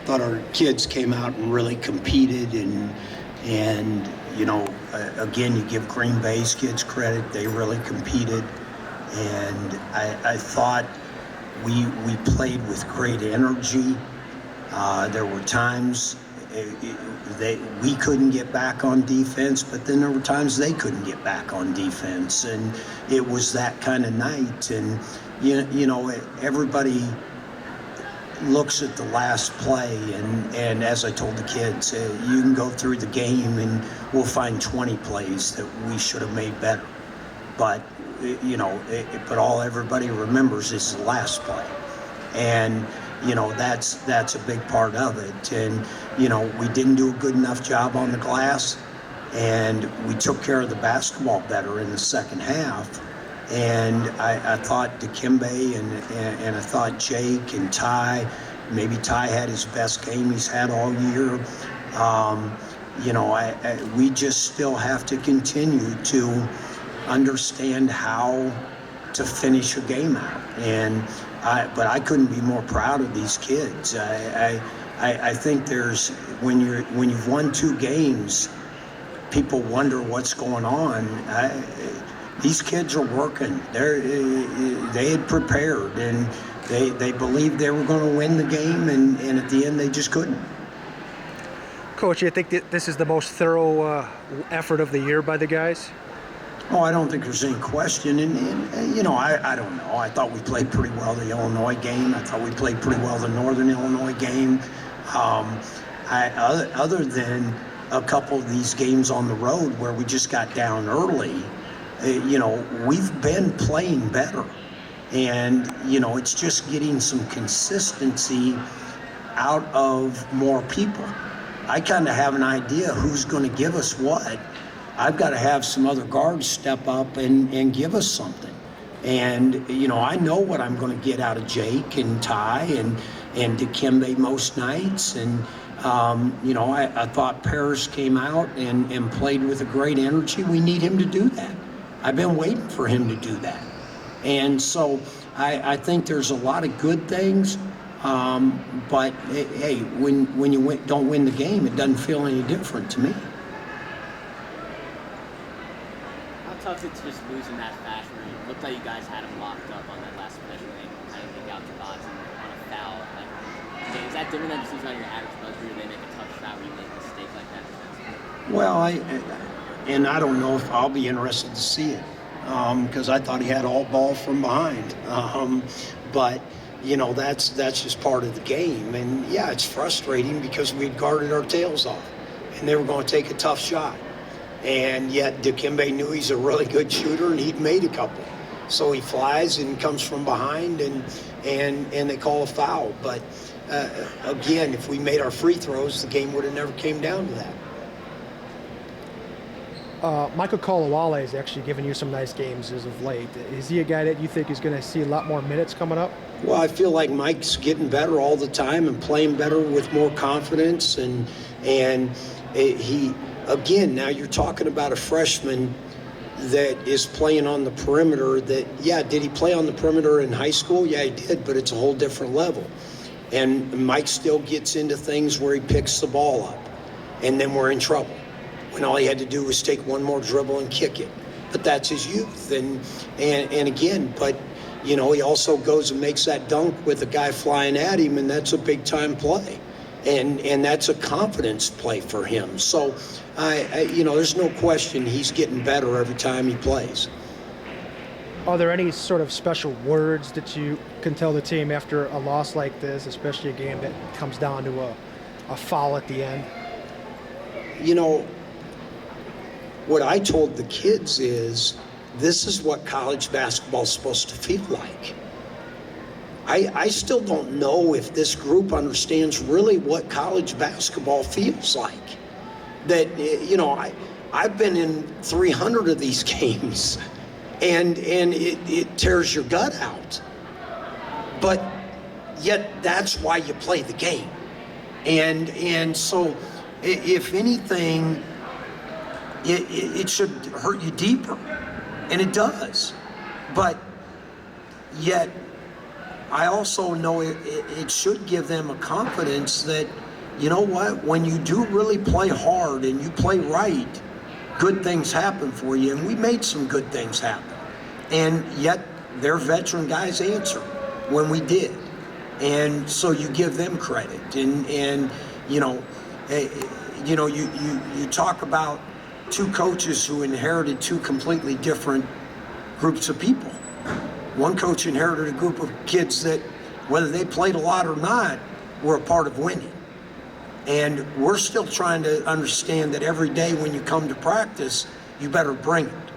thought our kids came out and really competed, and you know, again, you give Green Bay's kids credit. They really competed, and I thought we played with great energy. There were times we couldn't get back on defense, but then there were times they couldn't get back on defense, and it was that kind of night. And you know, everybody looks at the last play, and as I told the kids, you can go through the game and we'll find 20 plays that we should have made better. But you know, but all everybody remembers is the last play, and you know, that's a big part of it. And you know, we didn't do a good enough job on the glass, and we took care of the basketball better in the second half. And I thought Dikembe and I thought Jake and Ty, maybe Ty had his best game he's had all year. You know, we just still have to continue to understand how to finish a game out. But I couldn't be more proud of these kids. I think there's, when you've won 2 games, people wonder what's going on. These kids are working. They had prepared, and they believed they were going to win the game, and at the end they just couldn't. Coach, you think that this is the most thorough effort of the year by the guys? Oh, I don't think there's any question. And you know, I don't know. I thought we played pretty well the Illinois game. I thought we played pretty well the Northern Illinois game. Other than a couple of these games on the road where we just got down early, you know, we've been playing better. And, you know, it's just getting some consistency out of more people. I kind of have an idea who's going to give us what. I've got to have some other guards step up and give us something. And, you know, I know what I'm going to get out of Jake and Ty and Dikembe most nights. And, you know, I thought Paris came out and played with a great energy. We need him to do that. I've been waiting for him to do that. And so I think there's a lot of good things. But, hey, when you don't win the game, it doesn't feel any different to me. Tough it's just losing that fashion where it looked like you guys had him locked up on that last possession and kind of kick out the odds on a foul. Like, is that different than just losing on your average buzzer where they make a tough shot where you make a mistake like that defensively? Well, I don't know if I'll be interested to see it because I thought he had all ball from behind. But you know, that's just part of the game. And yeah, it's frustrating because we'd guarded our tails off and they were going to take a tough shot. And yet Dikembe knew he's a really good shooter and he'd made a couple. So he flies and comes from behind and they call a foul. But again, if we made our free throws, the game would have never came down to that. Michael Kolawole has actually given you some nice games as of late. Is he a guy that you think is going to see a lot more minutes coming up? Well, I feel like Mike's getting better all the time and playing better with more confidence. And he, again, now you're talking about a freshman that is playing on the perimeter that, yeah, did he play on the perimeter in high school? Yeah, he did, but it's a whole different level. And Mike still gets into things where he picks the ball up, and then we're in trouble. When all he had to do was take one more dribble and kick it. But that's his youth. And again, but, you know, he also goes and makes that dunk with a guy flying at him, and that's a big-time play. And that's a confidence play for him. So, you know, there's no question he's getting better every time he plays. Are there any sort of special words that you can tell the team after a loss like this, especially a game that comes down to a foul at the end? You know, what I told the kids is this is what college basketball is supposed to feel like. I still don't know if this group understands really what college basketball feels like. That, you know, I've been in 300 of these games, and it tears your gut out. But yet that's why you play the game. And so if anything, it should hurt you deeper, and it does. But yet I also know it should give them a confidence that, you know what, when you do really play hard and you play right, good things happen for you. And we made some good things happen. And yet their veteran guys answered when we did. And so you give them credit. And you know, you talk about two coaches who inherited two completely different groups of people. One coach inherited a group of kids that, whether they played a lot or not, were a part of winning. And we're still trying to understand that every day when you come to practice, you better bring it.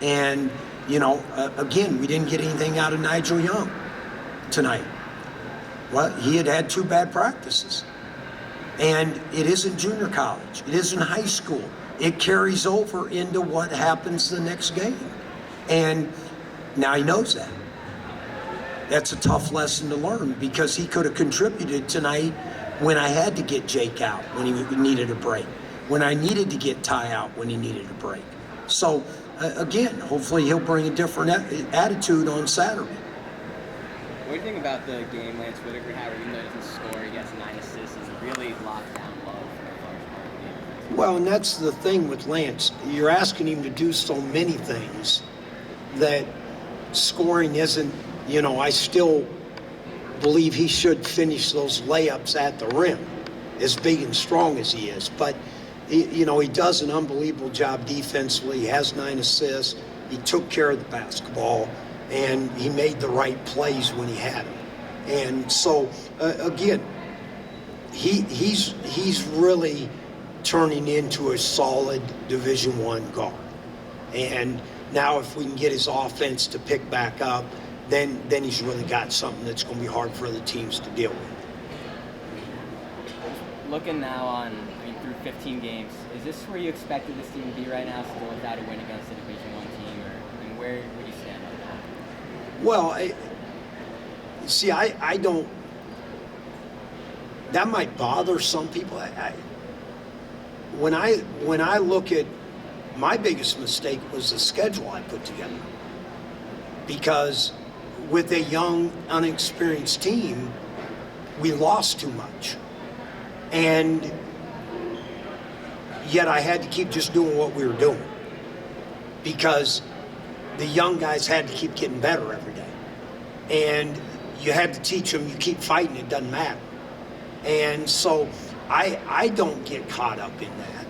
And, you know, again, we didn't get anything out of Nigel Young tonight. Well, he had 2 bad practices. And it isn't junior college. It isn't high school. It carries over into what happens the next game. And now he knows that. That's a tough lesson to learn, because he could have contributed tonight when I had to get Jake out when he needed a break, when I needed to get Ty out when he needed a break. So again, hopefully he'll bring a different attitude on Saturday. What do you think about the game Lance Whitaker had, even though he doesn't score, he gets 9 assists, is really locked down low for the first part of the game? Well, and that's the thing with Lance. You're asking him to do so many things that scoring isn't, you know, I still believe he should finish those layups at the rim, as big and strong as he is. But, you know, he does an unbelievable job defensively. He has 9 assists. He took care of the basketball, and he made the right plays when he had them. And so, again, he's really turning into a solid Division I guard. And now if we can get his offense to pick back up, then he's really got something that's going to be hard for other teams to deal with. Looking now on, through 15 games, is this where you expected this team to be right now, still without a win against a Division I team, or where would you stand on that? Well, I don't. That might bother some people. When I look at, my biggest mistake was the schedule I put together, because with a young, unexperienced team, we lost too much. And yet I had to keep just doing what we were doing, because the young guys had to keep getting better every day. And you had to teach them, you keep fighting, it doesn't matter. And so I don't get caught up in that.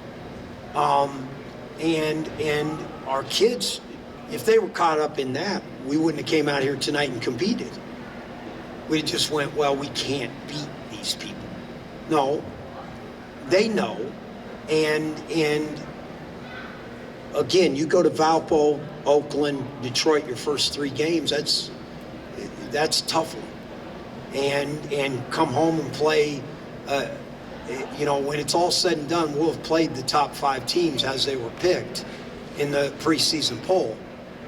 And our kids, if they were caught up in that, we wouldn't have came out here tonight and competed. We just went, well, we can't beat these people. No, they know. And again, you go to Valpo, Oakland, Detroit, your first 3 games, that's a tough one. And come home and play, when it's all said and done, we'll have played the top 5 teams as they were picked in the preseason poll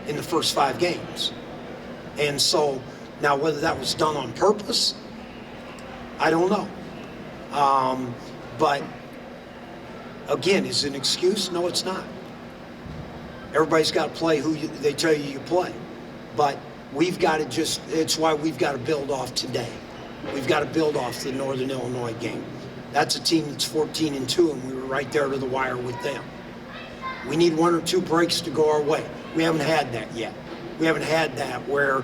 in the first 5 games. And so now whether that was done on purpose, I don't know. But again, is it an excuse? No, it's not. Everybody's got to play who they tell you play. But we've got to it's why we've got to build off today. We've got to build off the Northern Illinois game. That's a team that's 14-2, and we were right there to the wire with them. We need 1 or 2 breaks to go our way. We haven't had that yet. We haven't had that where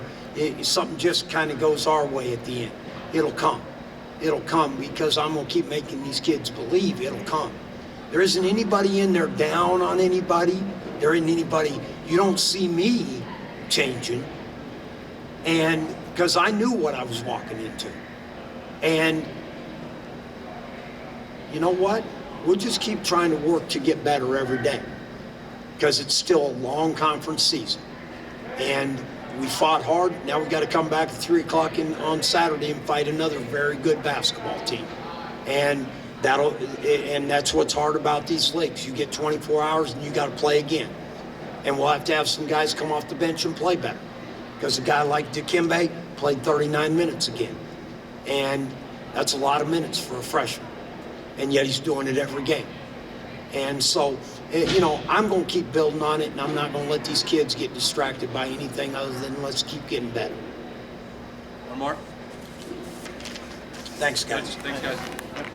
something just kind of goes our way at the end. It'll come. It'll come, because I'm going to keep making these kids believe it'll come. There isn't anybody in there down on anybody. There isn't anybody. You don't see me changing. And because I knew what I was walking into. And you know what? We'll just keep trying to work to get better every day, because it's still a long conference season. And we fought hard. Now we got to come back at 3 o'clock on Saturday and fight another very good basketball team. And that's what's hard about these leagues. You get 24 hours and you got to play again. And we'll have to have some guys come off the bench and play better, because a guy like Dikembe played 39 minutes again. And that's a lot of minutes for a freshman. And yet he's doing it every game. And so, I'm going to keep building on it, and I'm not going to let these kids get distracted by anything other than let's keep getting better. One more? Thanks, guys. Thanks, guys.